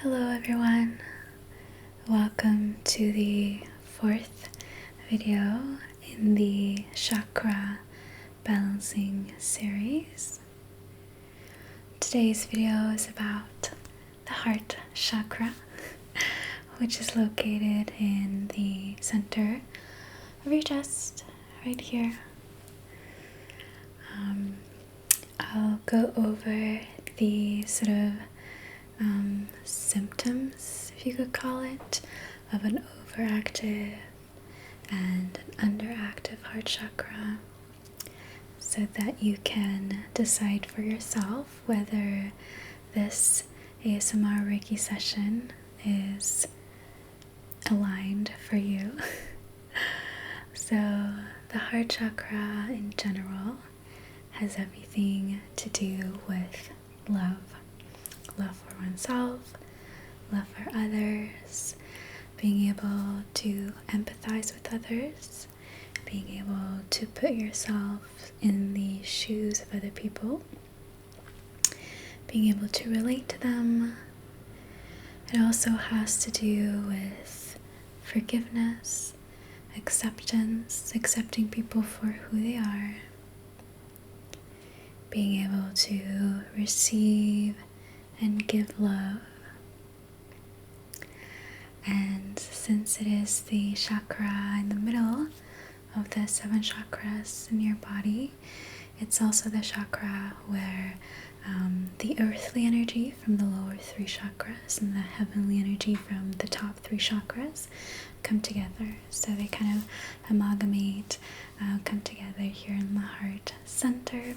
Hello everyone, welcome to the fourth video in the chakra balancing series. Today's video is about the heart chakra, which is located in the center of your chest, right here. I'll go over the sort of symptoms, if you could call it, of an overactive and an underactive heart chakra, so that you can decide for yourself whether this ASMR Reiki session is aligned for you. So the heart chakra in general has everything to do with love. Love for oneself, love for others, being able to empathize with others, being able to put yourself in the shoes of other people, being able to relate to them. It also has to do with forgiveness, acceptance, accepting people for who they are, being able to receive and give love. And since it is the chakra in the middle of the 7 chakras in your body, it's also the chakra where the earthly energy from the lower 3 chakras and the heavenly energy from the top 3 chakras come together. So they kind of amalgamate, come together here in the heart center.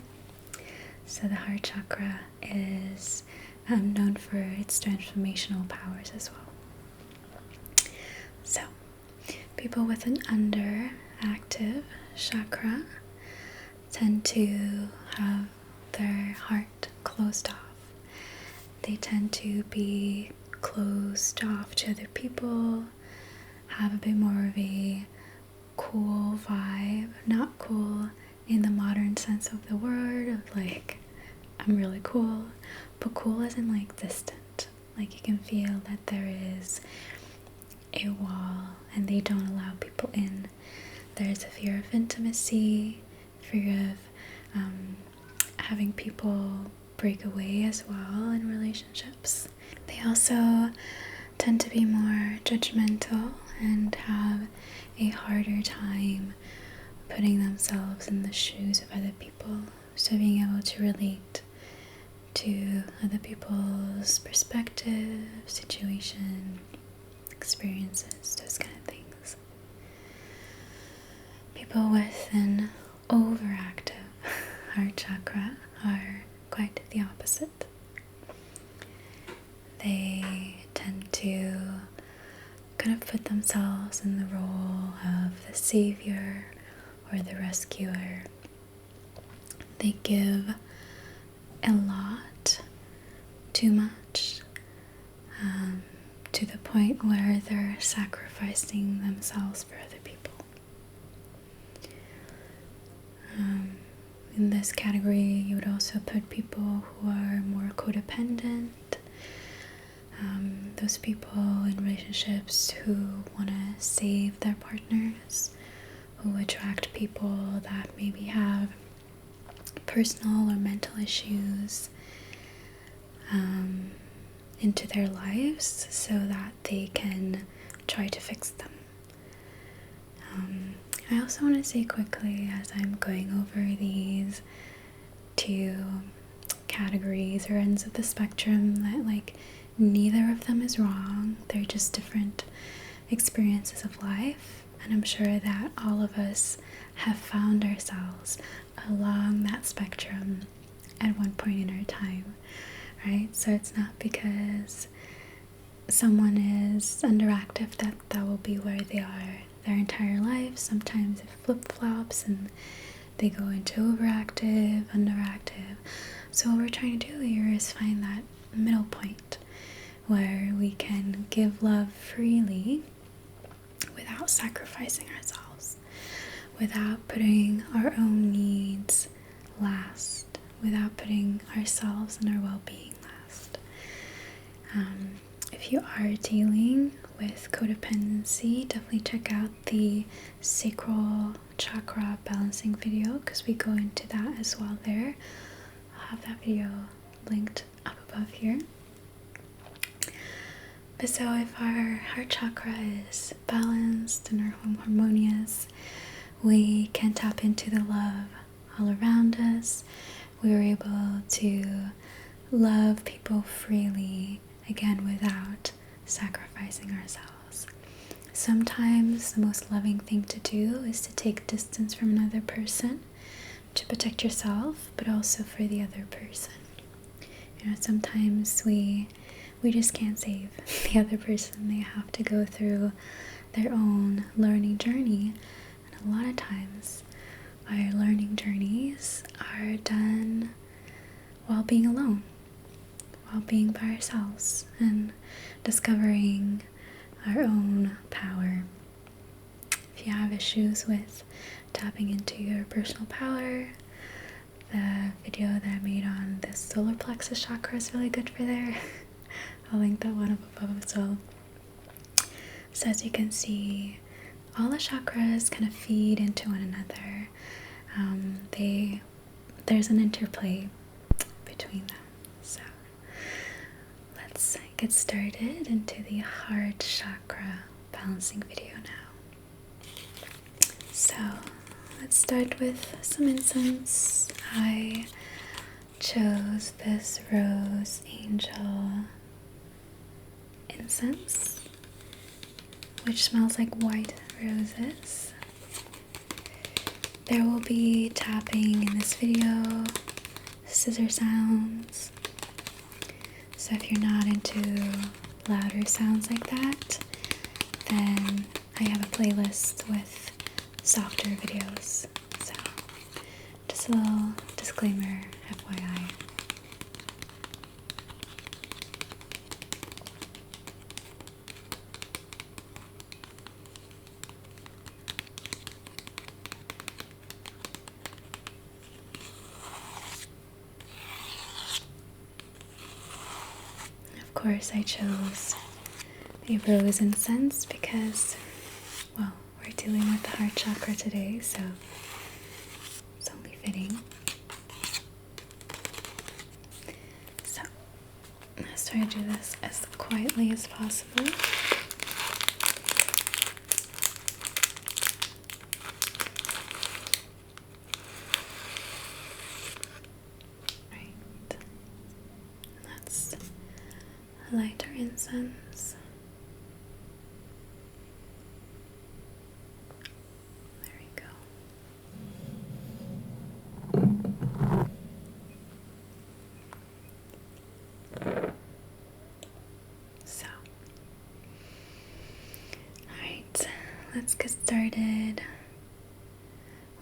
So the heart chakra is known for its transformational powers as well. So, people with an underactive chakra tend to have their heart closed off. They tend to be closed off to other people, have a bit more of a cool vibe, not cool in the modern sense of the word, of like, I'm really cool, but cool as in like distant. Like you can feel that there is a wall and they don't allow people in. There's a fear of intimacy, fear of having people break away as well in relationships. They also tend to be more judgmental and have a harder time putting themselves in the shoes of other people. So being able to relate to other people's perspective, situation, experiences, those kind of things. People with an overactive heart chakra are quite the opposite. They tend to kind of put themselves in the role of the savior or the rescuer. They give a lot, too much, to the point where they're sacrificing themselves for other people. In this category, you would also put people who are more codependent, those people in relationships who want to save their partners, who attract people that maybe have personal or mental issues into their lives so that they can try to fix them. I also want to say quickly, as I'm going over these 2 categories or ends of the spectrum, that like neither of them is wrong. They're just different experiences of life, and I'm sure that all of us have found ourselves along that spectrum at one point in our time, right? So it's not because someone is underactive that will be where they are their entire life. Sometimes it flip-flops and they go into overactive, underactive. So what we're trying to do here is find that middle point where we can give love freely without sacrificing ourselves, without putting our own needs last, without putting ourselves and our well-being last. if you are dealing with codependency, definitely check out the sacral chakra balancing video because we go into that as well there. I'll have that video linked up above here. But so if our heart chakra is balanced and harmonious, we can tap into the love all around us. We are able to love people freely, again, without sacrificing ourselves. Sometimes the most loving thing to do is to take distance from another person to protect yourself, but also for the other person. You know, sometimes we just can't save the other person. They have to go through their own learning journey. And a lot of times, our learning journeys are done while being alone, while being by ourselves, and discovering our own power. If you have issues with tapping into your personal power, the video that I made on the solar plexus chakra is really good for there. I'll link that one up above as well. So as you can see, all the chakras kind of feed into one another. There's an interplay between them. So let's get started into the heart chakra balancing video now. So let's start with some incense. I chose this rose angel incense, which smells like white roses. There will be tapping in this video, scissor sounds. So if you're not into louder sounds like that, then I have a playlist with softer videos. So just a little disclaimer, FYI. Of course, I chose a rose incense because, well, we're dealing with the heart chakra today, so it's only fitting. So, let's try to do this as quietly as possible. Right. Let's light our incense. There we go. So, alright, let's get started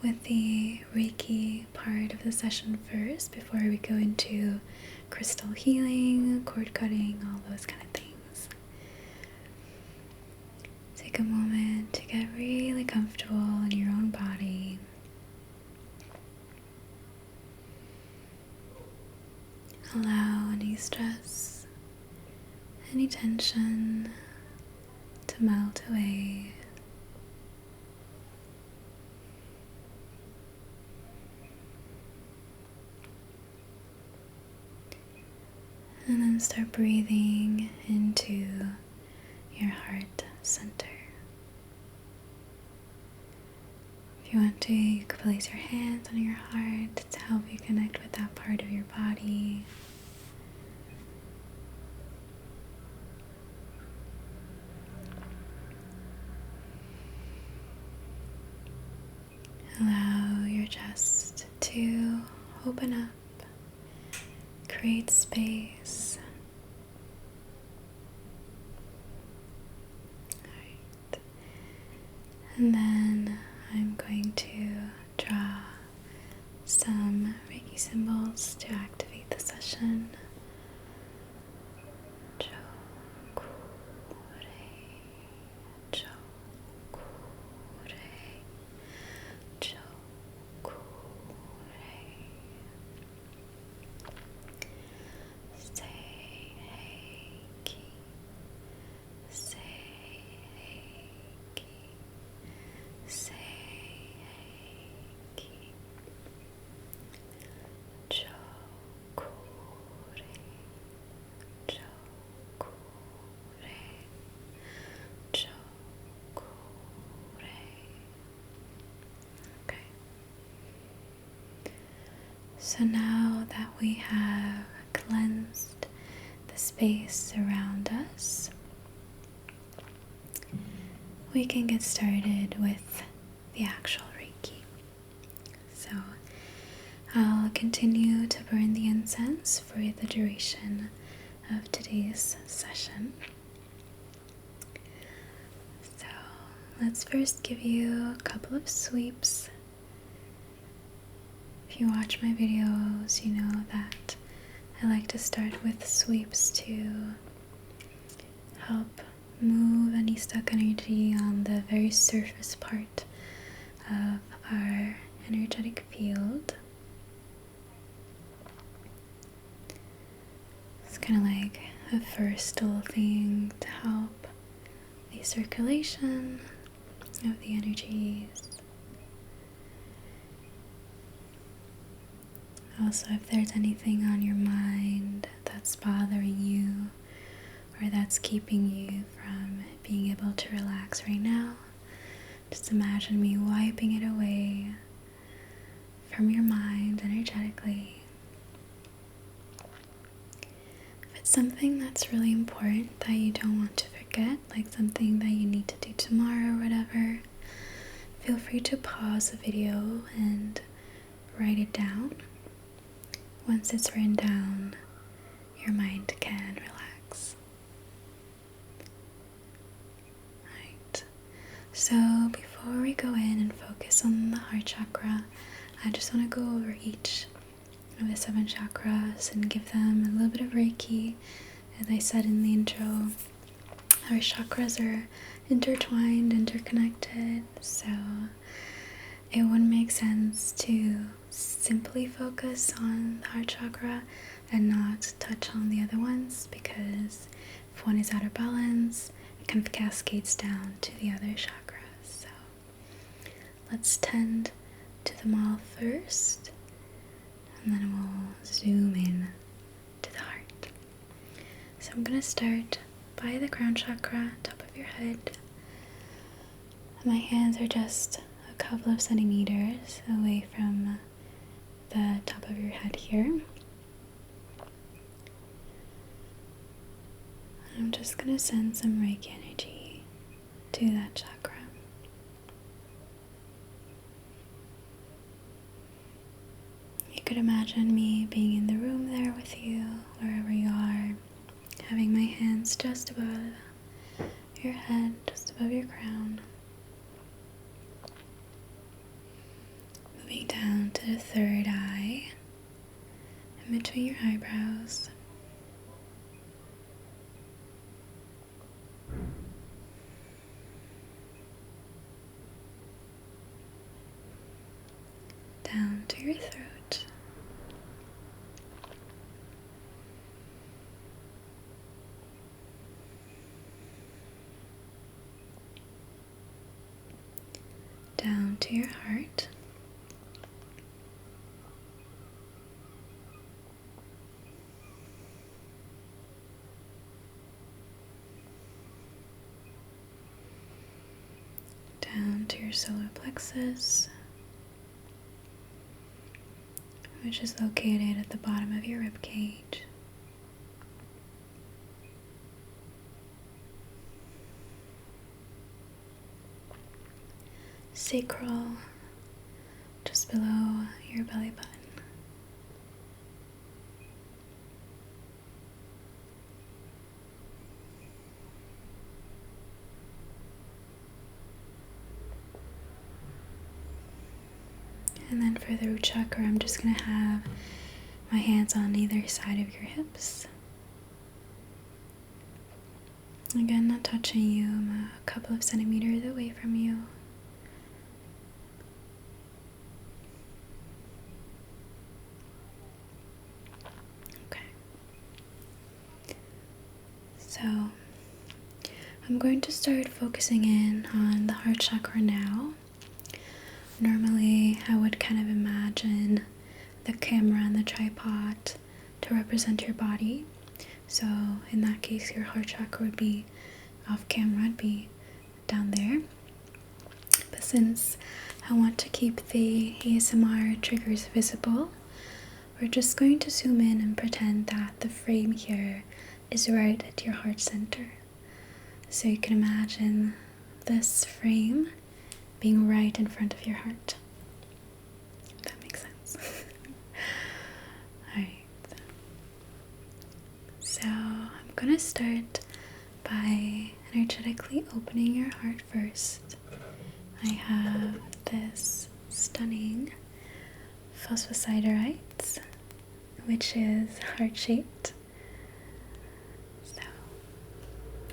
with the Reiki part of the session first before we go into crystal healing, cord cutting, all those kind of things. Take a moment to get really comfortable in your own body. Allow any stress, any tension to melt away. And then start breathing into your heart center. If you want to, you can place your hands on your heart to help you connect with that part of your body. Allow your chest to open up. Create space. Alright. And then I'm going to draw some Reiki symbols to activate the session. So now that we have cleansed the space around us, we can get started with the actual Reiki. So I'll continue to burn the incense for the duration of today's session. So let's first give you a couple of sweeps. If you watch my videos, you know that I like to start with sweeps to help move any stuck energy on the very surface part of our energetic field. It's kind of like a first little thing to help the circulation of the energies. Also, if there's anything on your mind that's bothering you or that's keeping you from being able to relax right now, just imagine me wiping it away from your mind energetically. If it's something that's really important that you don't want to forget, like something that you need to do tomorrow or whatever, feel free to pause the video and write it down. Once it's written down, your mind can relax. Right. So before we go in and focus on the heart chakra, I just want to go over each of the 7 chakras and give them a little bit of Reiki. As I said in the intro, our chakras are intertwined, interconnected, so it wouldn't make sense to simply focus on the heart chakra and not touch on the other ones, because if one is out of balance, it kind of cascades down to the other chakras. So let's tend to them all first, and then we'll zoom in to the heart. So I'm going to start by the crown chakra, top of your head. My hands are just a couple of centimeters away from the top of your head here. I'm just going to send some Reiki energy to that chakra. You could imagine me being in the room there with you, wherever you are, having my hands just above your head, just above your crown. Moving down to the third eye, in between your eyebrows. Down to your throat. Down to your heart. Down to your solar plexus, which is located at the bottom of your rib cage. Sacral, just below your belly button. And then for the root chakra, I'm just going to have my hands on either side of your hips. Again, not touching you, I'm a couple of centimeters away from you. Okay. So, I'm going to start focusing in on the heart chakra now. Normally, I would kind of imagine the camera and the tripod to represent your body. So in that case, your heart chakra would be off camera, it'd be down there. But since I want to keep the ASMR triggers visible, we're just going to zoom in and pretend that the frame here is right at your heart center. So you can imagine this frame being right in front of your heart. If that makes sense. Alright. So I'm gonna start by energetically opening your heart first. I have this stunning phosphosiderite, which is heart-shaped. So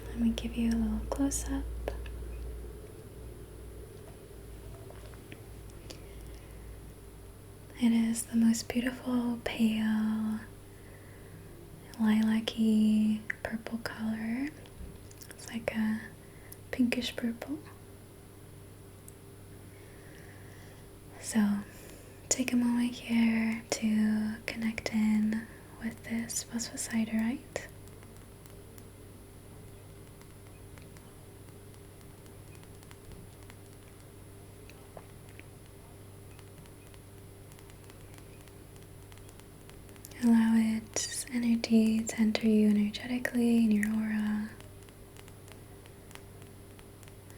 let me give you a little close-up. It is the most beautiful pale lilac-y purple color. It's like a pinkish purple. So take a moment here to connect in with this phosphosiderite. Allow its energy to enter you energetically in your aura.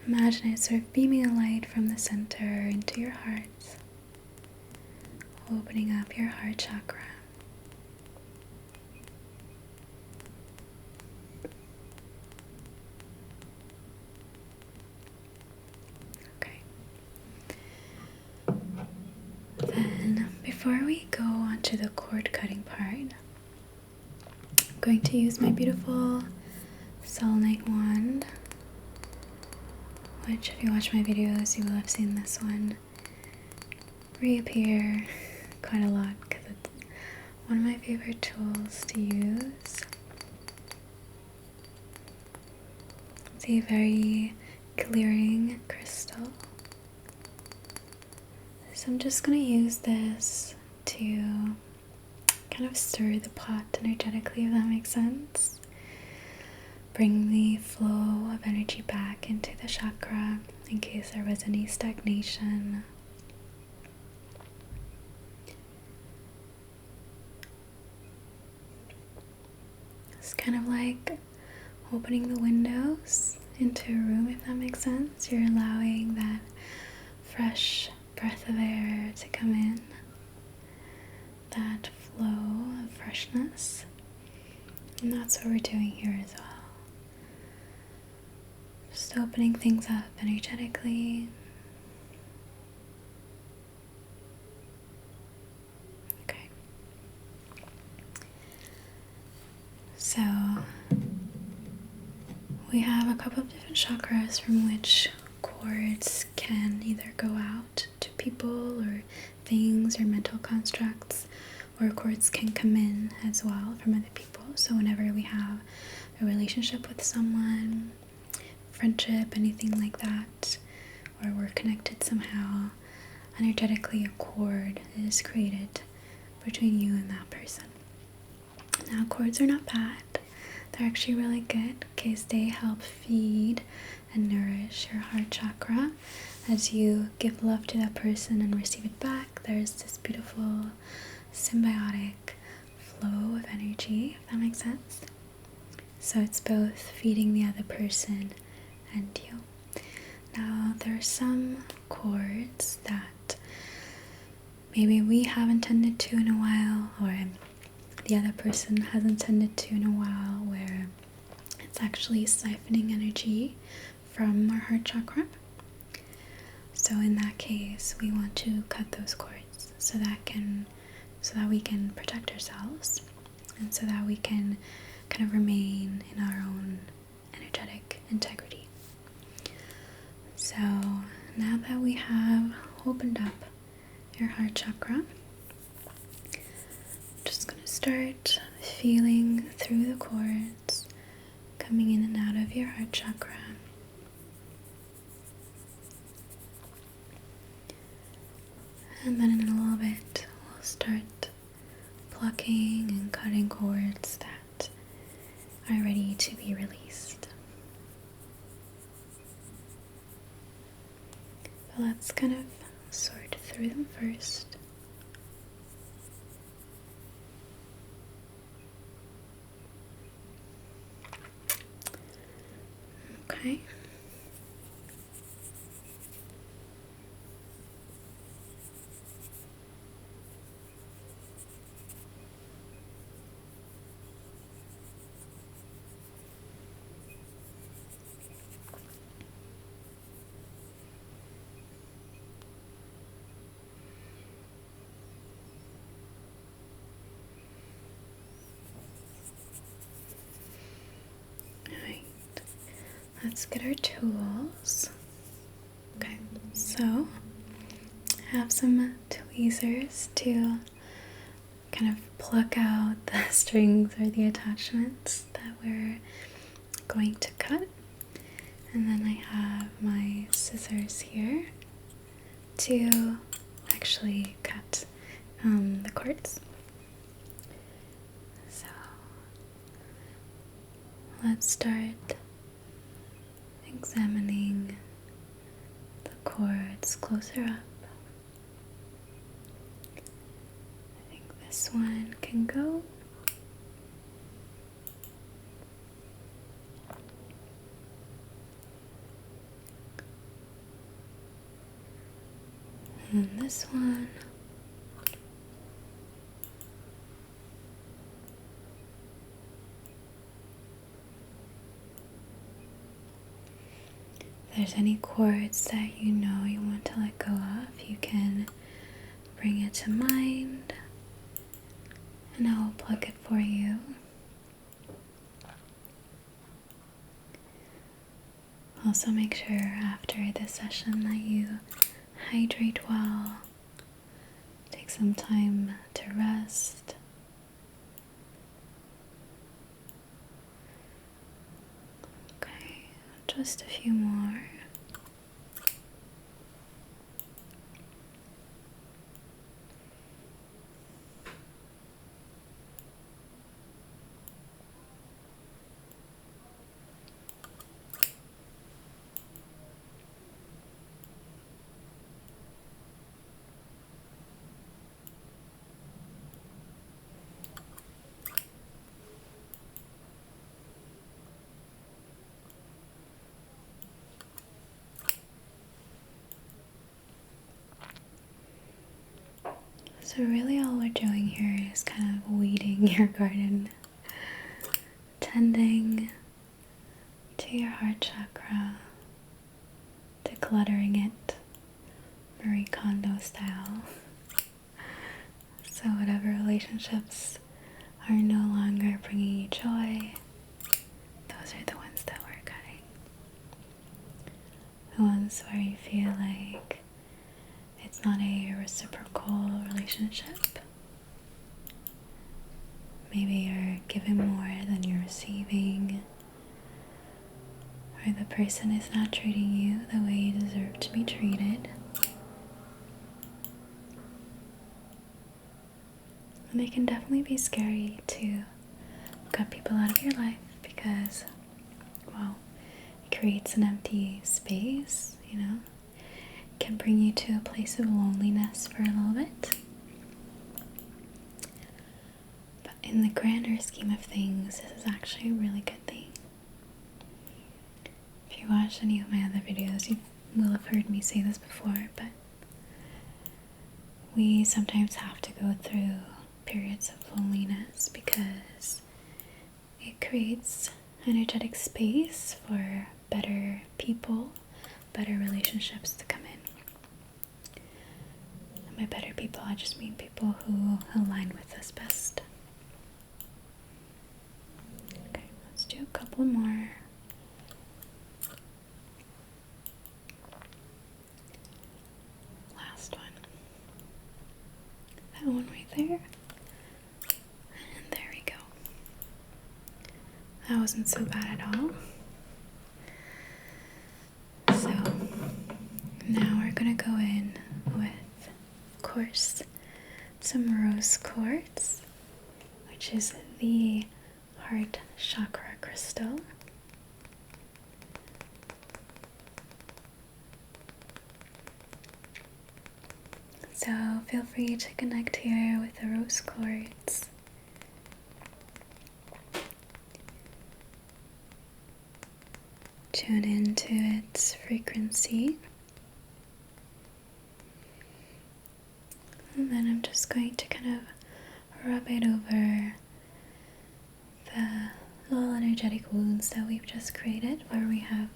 Imagine it sort of beaming a light from the center into your heart, opening up your heart chakra. Okay. Then, before we go on to the cord cutting part, I'm going to use my beautiful selenite wand, which if you watch my videos you will have seen this one reappear quite a lot because it's one of my favorite tools to use. It's a very clearing crystal. So I'm just going to use this to kind of stir the pot energetically, if that makes sense. Bring the flow of energy back into the chakra in case there was any stagnation. It's kind of like opening the windows into a room, if that makes sense. You're allowing that fresh breath of air to come in, that flow of freshness, and that's what we're doing here as well. Just opening things up energetically. Okay. So we have a couple of different chakras from which cords can either go out to people or things or mental constructs, or cords can come in as well from other people. So whenever we have a relationship with someone, friendship, anything like that, or we're connected somehow, energetically a cord is created between you and that person. Now cords are not bad. They're actually really good because they help feed and nourish your heart chakra. As you give love to that person and receive it back, there's this beautiful symbiotic flow of energy, if that makes sense. So it's both feeding the other person and you. Now there are some cords that maybe we haven't tended to in a while, or the other person hasn't tended to in a while, where it's actually siphoning energy from our heart chakra. So in that case, we want to cut those cords so that we can protect ourselves, and so that we can kind of remain in our own energetic integrity. So now that we have opened up your heart chakra, just going to start feeling through the cords coming in and out of your heart chakra. And then in a little bit, we'll start plucking and cutting cords that are ready to be released. But let's kind of sort through them first. Okay. Alright, let's get our tools. Okay, so I have some tweezers to kind of pluck out the strings or the attachments that we're going to cut. And then I have my scissors here to actually cut the quartz. So let's start examining the quartz closer up. I think this one can go. And this one. If there's any quartz that you know you want to let go of, you can bring it to mind and I will pluck it for you. Also make sure after this session that you hydrate well, take some time to rest. Okay, just a few more. So really all we're doing here is kind of weeding your garden, tending to your heart chakra, decluttering it, Marie Kondo style. So whatever relationships are no longer bringing you joy, those are the ones that we're cutting. The ones where you feel like it's not a reciprocal relationship. Maybe you're giving more than you're receiving, or the person is not treating you the way you deserve to be treated. And it can definitely be scary to cut people out of your life because, well, it creates an empty space, you know? Can bring you to a place of loneliness for a little bit. But in the grander scheme of things, this is actually a really good thing. If you watch any of my other videos, you will have heard me say this before, but we sometimes have to go through periods of loneliness because it creates energetic space for better people, better relationships to come in. And by better people, I just mean people who align with us best. Okay, let's do a couple more. Last one. That one right there. And there we go. That wasn't so bad at all. So now we're gonna go in with, of course, some rose quartz, which is the heart chakra crystal. So feel free to connect here with the rose quartz. tune into its frequency. And then I'm just going to kind of rub it over the little energetic wounds that we've just created where we have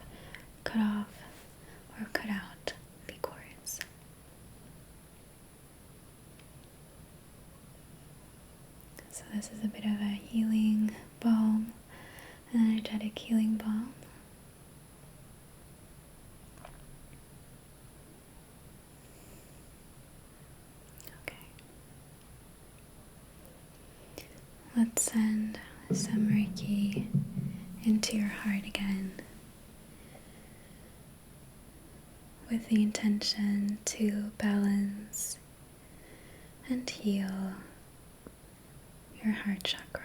cut off or cut out the cords. So this is a bit of a healing balm, an energetic healing balm. Let's send some Reiki into your heart again with the intention to balance and heal your heart chakra.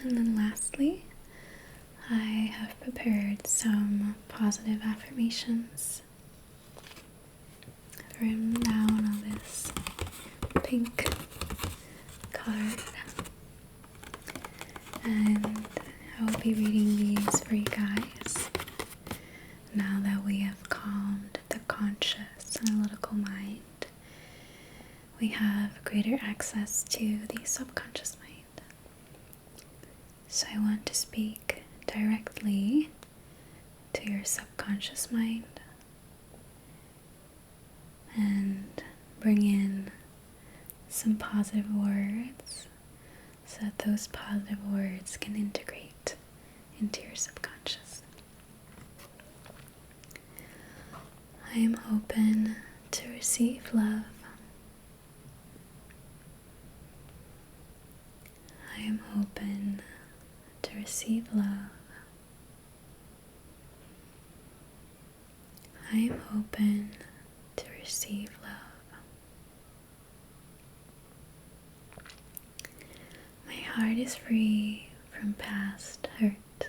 And then lastly, I have prepared some positive affirmations. I've written down on this pink card, and I will be reading these for you guys now that we have calmed the conscious analytical mind. We have greater access to the subconscious mind. So I want to speak directly to your subconscious mind and bring in some positive words so that those positive words can integrate into your subconscious. I am open to receive love. I am open to receive love. I am open to receive love. My heart is free from past hurt.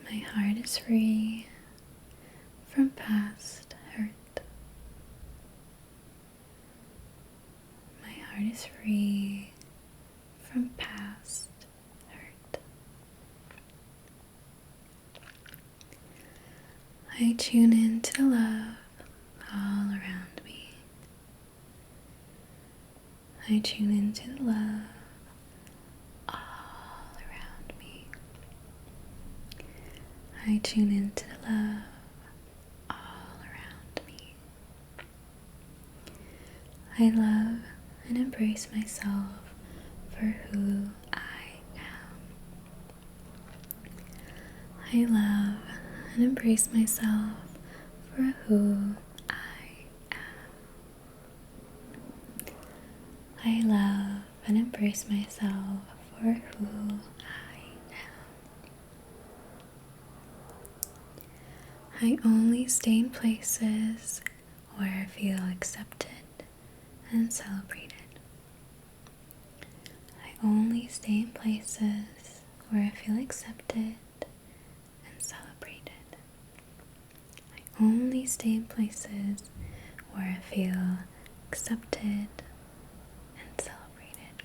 My heart is free from past hurt. My heart is free from past hurt. I tune into the love all around me. I tune into the love all around me. I tune into the love all around me. I love and embrace myself for who I am. I love and embrace myself for who I am. I love and embrace myself for who I am. I only stay in places where I feel accepted and celebrated. I only stay in places where I feel accepted and celebrated. I only stay in places where I feel accepted and celebrated.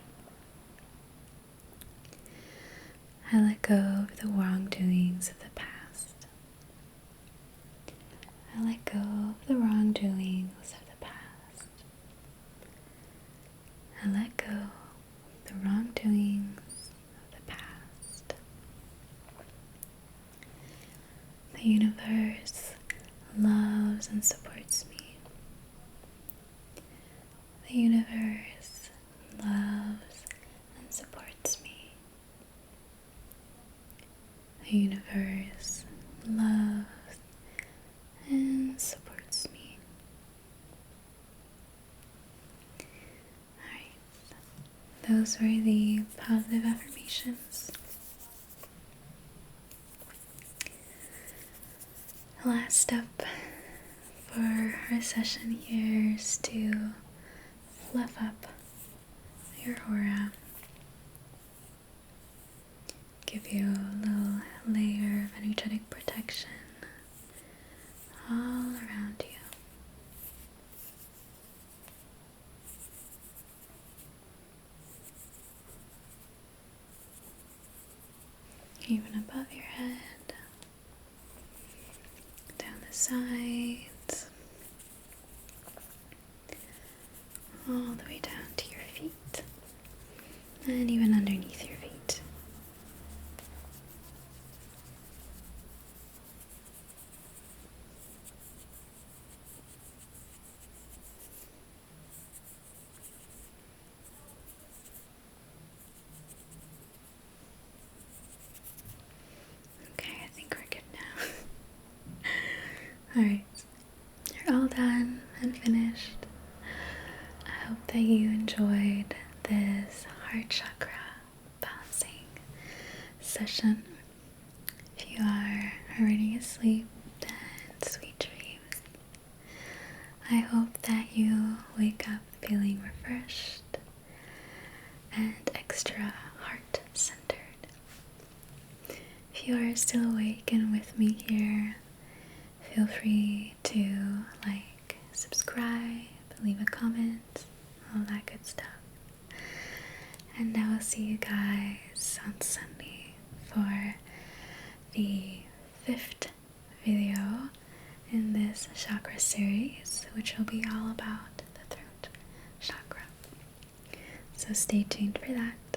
I let go of the wrongdoings of the past. I let go of the wrongdoings of the past. I let go of the wrongdoings of the past. The universe loves and supports me. The universe loves and supports me. The universe loves and supports me. Alright, those were the positive affirmations. The last step for our session here is to fluff up your aura. Give you a little layer of energetic protection all around you. of your head, down the sides, all the way down to your feet, and even underneath your feet. Okay, I think we're good now. Alright, you're all done and finished. I hope that you enjoyed this heart chakra balancing session. If you are already asleep, then sweet dreams. I hope that you wake up feeling refreshed and extra heart-centered. If you are still awake and with me here, feel free to like, subscribe, leave a comment, all that good stuff. And I will see you guys on Sunday for the 5th video in this chakra series, which will be all about the throat chakra. So stay tuned for that.